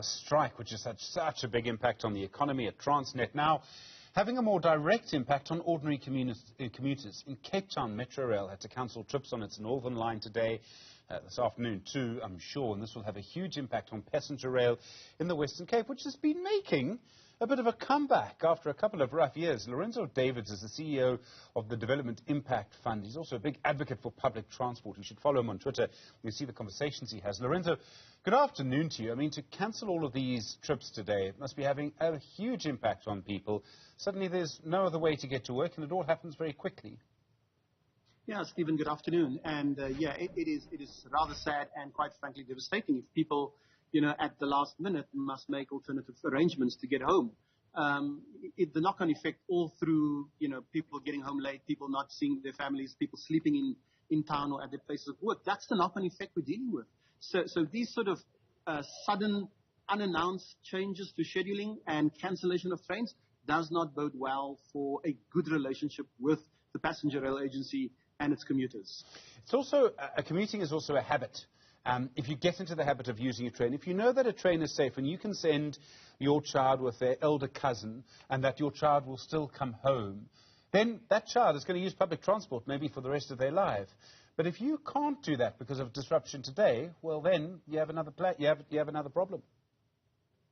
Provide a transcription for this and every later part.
the strike, which has had such a big impact on the economy at Transnet, now having a more direct impact on ordinary commuters. In Cape Town, Metrorail had to cancel trips on its Northern Line today, this afternoon too, I'm sure, and this will have a huge impact on passenger rail in the Western Cape, which has been making a bit of a comeback after a couple of rough years. Lorenzo Davids is the CEO of the Development Impact Fund. He's also a big advocate for public transport. You should follow him on Twitter. You'll see the conversations he has. Lorenzo, good afternoon to you. I mean, to cancel all of these trips today, it must be having a huge impact on people. Suddenly there's no other way to get to work, and it all happens very quickly. Yeah, Stephen, good afternoon. And it is rather sad and quite frankly devastating if people, at the last minute must make alternative arrangements to get home. The knock-on effect all through, people getting home late, people not seeing their families, people sleeping in town or at their places of work. That's the knock-on effect we're dealing with. So these sort of sudden, unannounced changes to scheduling and cancellation of trains does not bode well for a good relationship with the passenger rail agency and its commuters. It's also, commuting is also a habit. If you get into the habit of using a train, if you know that a train is safe and you can send your child with their elder cousin and that your child will still come home, then that child is going to use public transport maybe for the rest of their life. But if you can't do that because of disruption today, well then you have another problem.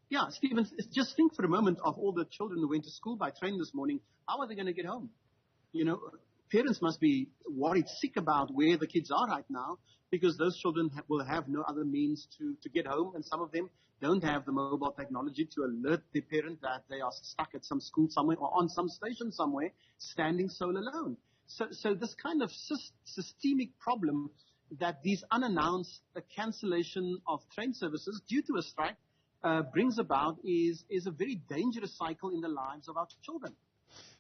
Yeah, Stephen, just think for a moment of all the children who went to school by train this morning. How are they going to get home? Parents must be worried sick about where the kids are right now because those children will have no other means to get home, and some of them don't have the mobile technology to alert their parent that they are stuck at some school somewhere or on some station somewhere, standing sole alone. So this kind of systemic problem that these unannounced cancellation of train services due to a strike brings about is a very dangerous cycle in the lives of our children.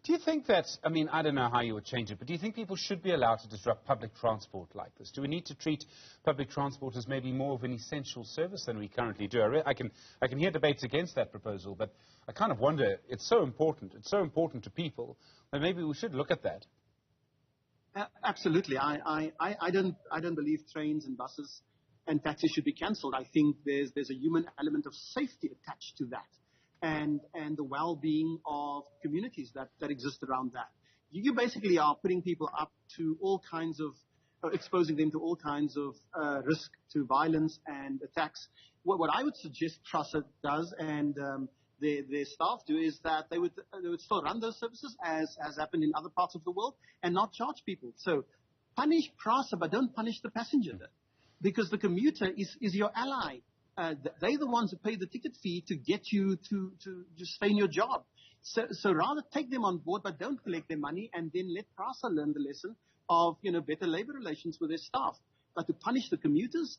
Do you think that, I don't know how you would change it, but do you think people should be allowed to disrupt public transport like this? Do we need to treat public transport as maybe more of an essential service than we currently do? I can hear debates against that proposal, but I kind of wonder, it's so important to people, that maybe we should look at that. Absolutely. I don't believe trains and buses and taxis should be cancelled. I think there's a human element of safety attached to that. And the well-being of communities that exist around that. You basically are putting people up to all kinds of, exposing them to all kinds of risk to violence and attacks. What I would suggest Transnet does and their staff do is that they would still run those services as has happened in other parts of the world and not charge people. So punish Transnet, but don't punish the passenger, because the commuter is your ally. They're the ones who pay the ticket fee to get you to just stay in your job. So rather take them on board, but don't collect their money and then let Transnet learn the lesson of, better labor relations with their staff. But to punish the commuters,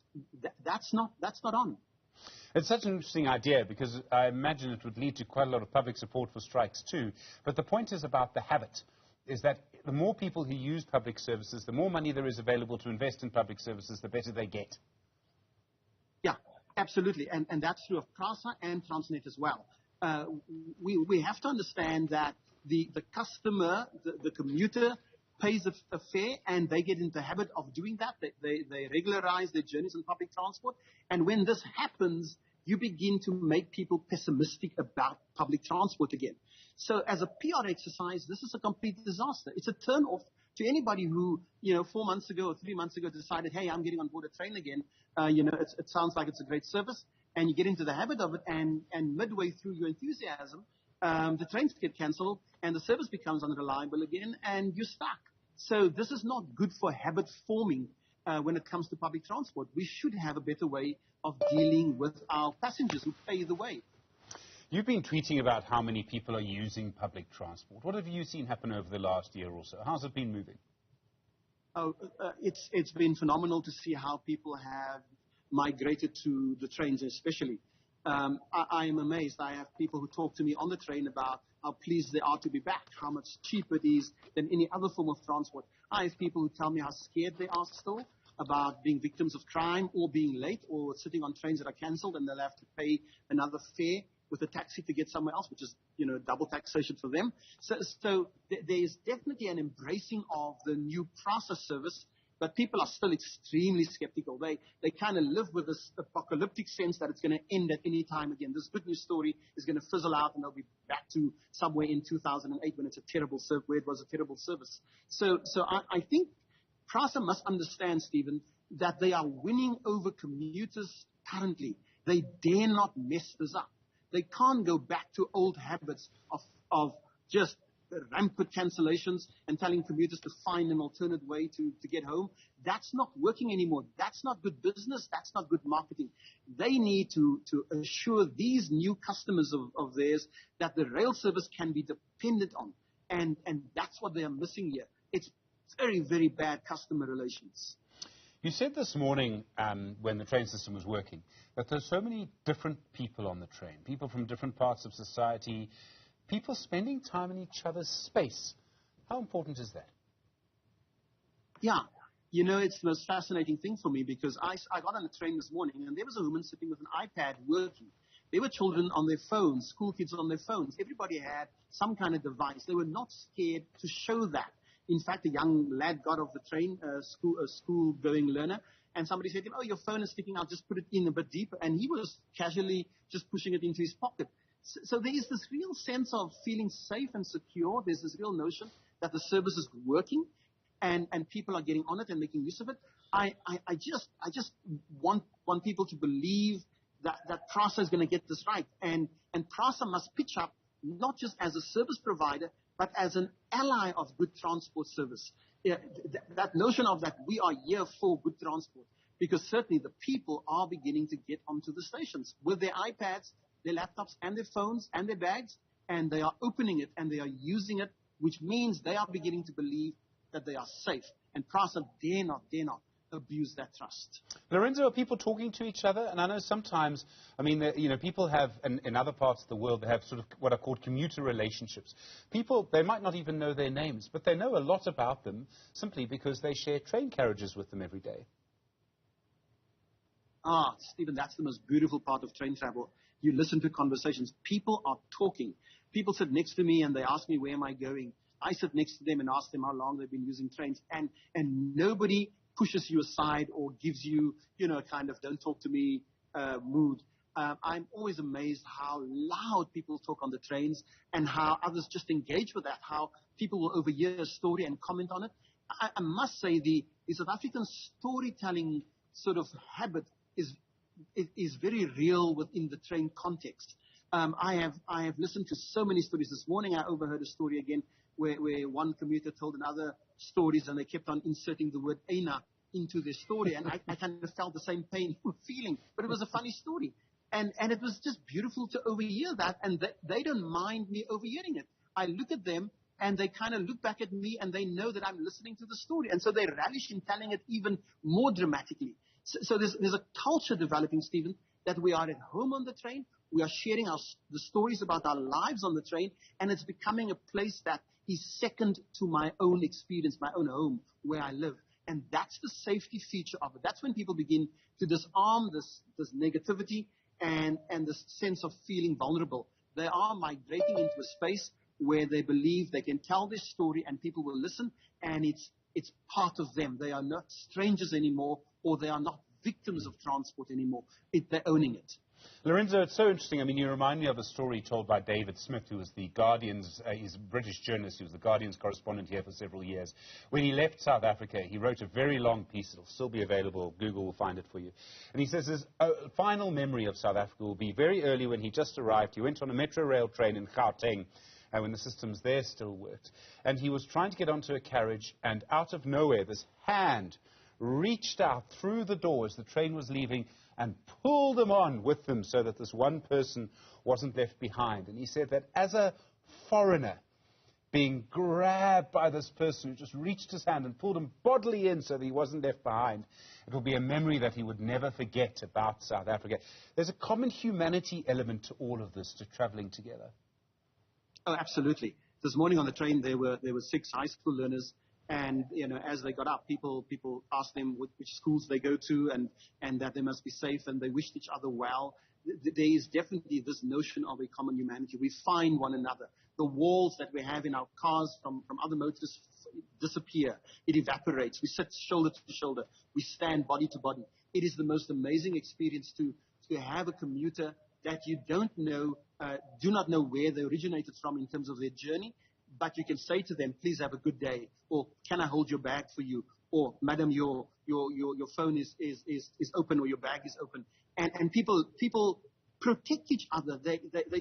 that's not on. It's such an interesting idea because I imagine it would lead to quite a lot of public support for strikes too. But the point is about the habit, is that the more people who use public services, the more money there is available to invest in public services, the better they get. Yeah. Absolutely, and that's true of Transnet and Transnet as well. We have to understand that the customer, the commuter, pays a fare, and they get into the habit of doing that. They regularize their journeys on public transport, and when this happens, you begin to make people pessimistic about public transport again. So as a PR exercise, this is a complete disaster. It's a turn-off to anybody who, 4 months ago or 3 months ago decided, hey, I'm getting on board a train again. It sounds like it's a great service, and you get into the habit of it, and midway through your enthusiasm, the trains get cancelled, and the service becomes unreliable again, and you're stuck. So this is not good for habit forming when it comes to public transport. We should have a better way of dealing with our passengers who pay the way. You've been tweeting about how many people are using public transport. What have you seen happen over the last year or so? How's it been moving? It's been phenomenal to see how people have migrated to the trains especially. I am amazed. I have people who talk to me on the train about how pleased they are to be back, how much cheaper it is than any other form of transport. I have people who tell me how scared they are still about being victims of crime or being late or sitting on trains that are cancelled and they'll have to pay another fare with a taxi to get somewhere else, which is, double taxation for them. So there is definitely an embracing of the new process service but people are still extremely skeptical. They kind of live with this apocalyptic sense that it's going to end at any time again. This good news story is going to fizzle out, and they'll be back to somewhere in 2008 when it's a terrible service, where it was a terrible service. So I think PRASA must understand, Stephen, that they are winning over commuters currently. They dare not mess this up. They can't go back to old habits of just rampant cancellations and telling commuters to find an alternate way to get home. That's not working anymore. That's not good business. That's not good marketing. They need to assure these new customers of theirs that the rail service can be dependent on. And that's what they are missing here. It's very, very bad customer relations. You said this morning when the train system was working that there's so many different people on the train, people from different parts of society, people spending time in each other's space. How important is that? Yeah. You know, it's the most fascinating thing for me because I got on the train this morning and there was a woman sitting with an iPad working. There were children on their phones, school kids on their phones. Everybody had some kind of device. They were not scared to show that. In fact, a young lad got off the train, a school-going learner, and somebody said to him, "Oh, your phone is sticking out, just put it in a bit deeper." And he was casually just pushing it into his pocket. So there is this real sense of feeling safe and secure. There's this real notion that the service is working and people are getting on it and making use of it. I just want people to believe that PRASA is going to get this right. And PRASA must pitch up not just as a service provider, but as an ally of good transport service. Yeah, that notion of that we are here for good transport, because certainly the people are beginning to get onto the stations with their iPads, their laptops, and their phones, and their bags, and they are opening it, and they are using it, which means they are beginning to believe that they are safe. And PRASA dare not abuse that trust. Lorenzo, are people talking to each other? And I know sometimes, I mean, people have, in other parts of the world, they have sort of what are called commuter relationships. People, they might not even know their names, but they know a lot about them simply because they share train carriages with them every day. Stephen, that's the most beautiful part of train travel. You listen to conversations. People are talking. People sit next to me and they ask me, where am I going? I sit next to them and ask them how long they've been using trains. And nobody pushes you aside or gives you, kind of don't talk to me mood. I'm always amazed how loud people talk on the trains and how others just engage with that, how people will overhear a story and comment on it. I must say the South African storytelling sort of habit is very real within the train context. I have listened to so many stories. This morning I overheard a story again where one commuter told another stories and they kept on inserting the word "Aina" into their story, and I kind of felt the same painful feeling, but it was a funny story. And it was just beautiful to overhear that, and they don't mind me overhearing it. I look at them and they kind of look back at me and they know that I'm listening to the story, and so they relish in telling it even more dramatically. So there's a culture developing, Stephen, that we are at home on the train, we are sharing the stories about our lives on the train, and it's becoming a place that is second to my own experience, my own home, where I live. And that's the safety feature of it. That's when people begin to disarm this negativity and this sense of feeling vulnerable. They are migrating into a space where they believe they can tell their story and people will listen, and it's part of them. They are not strangers anymore, or they are not victims of transport anymore. They're owning it. Lorenzo, it's so interesting. I mean, you remind me of a story told by David Smith, who was the Guardian's, he's a British journalist, he was the Guardian's correspondent here for several years. When he left South Africa, he wrote a very long piece. It'll still be available. Google will find it for you. And he says his final memory of South Africa will be very early when he just arrived. He went on a Metrorail train in Gauteng, when the systems there still worked. And he was trying to get onto a carriage, and out of nowhere, this hand reached out through the door as the train was leaving and pulled them on with them so that this one person wasn't left behind. And he said that as a foreigner, being grabbed by this person who just reached his hand and pulled him bodily in so that he wasn't left behind, it will be a memory that he would never forget about South Africa. There's a common humanity element to all of this, to traveling together. Oh, absolutely. This morning on the train, there were 6 high school learners. And, as they got up, people asked them which schools they go to and that they must be safe, and they wished each other well. There is definitely this notion of a common humanity. We find one another. The walls that we have in our cars from other motorists disappear. It evaporates. We sit shoulder to shoulder. We stand body to body. It is the most amazing experience to have a commuter that you do not know where they originated from in terms of their journey, but you can say to them, please have a good day, or can I hold your bag for you, or madam, your phone is open, or your bag is open. And people protect each other. They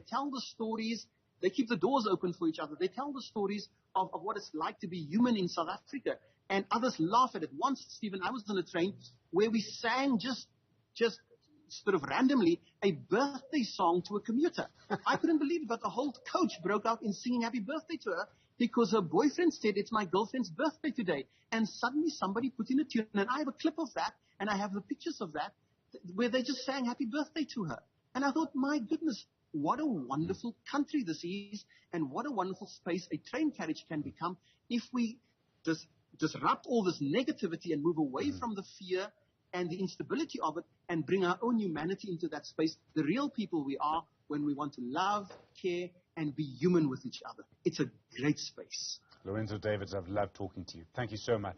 tell the stories. They keep the doors open for each other. They tell the stories of what it's like to be human in South Africa. And others laugh at it. Once, Stephen, I was on a train where we sang just sort of randomly a birthday song to a commuter. I couldn't believe it, but the whole coach broke out in singing happy birthday to her because her boyfriend said, it's my girlfriend's birthday today. And suddenly somebody put in a tune, and I have a clip of that, and I have the pictures of that, where they just sang happy birthday to her. And I thought, my goodness, what a wonderful country this is, and what a wonderful space a train carriage can become if we disrupt all this negativity and move away from the fear and the instability of it, and bring our own humanity into that space, the real people we are when we want to love, care, and be human with each other. It's a great space. Lorenzo Davids, I've loved talking to you. Thank you so much.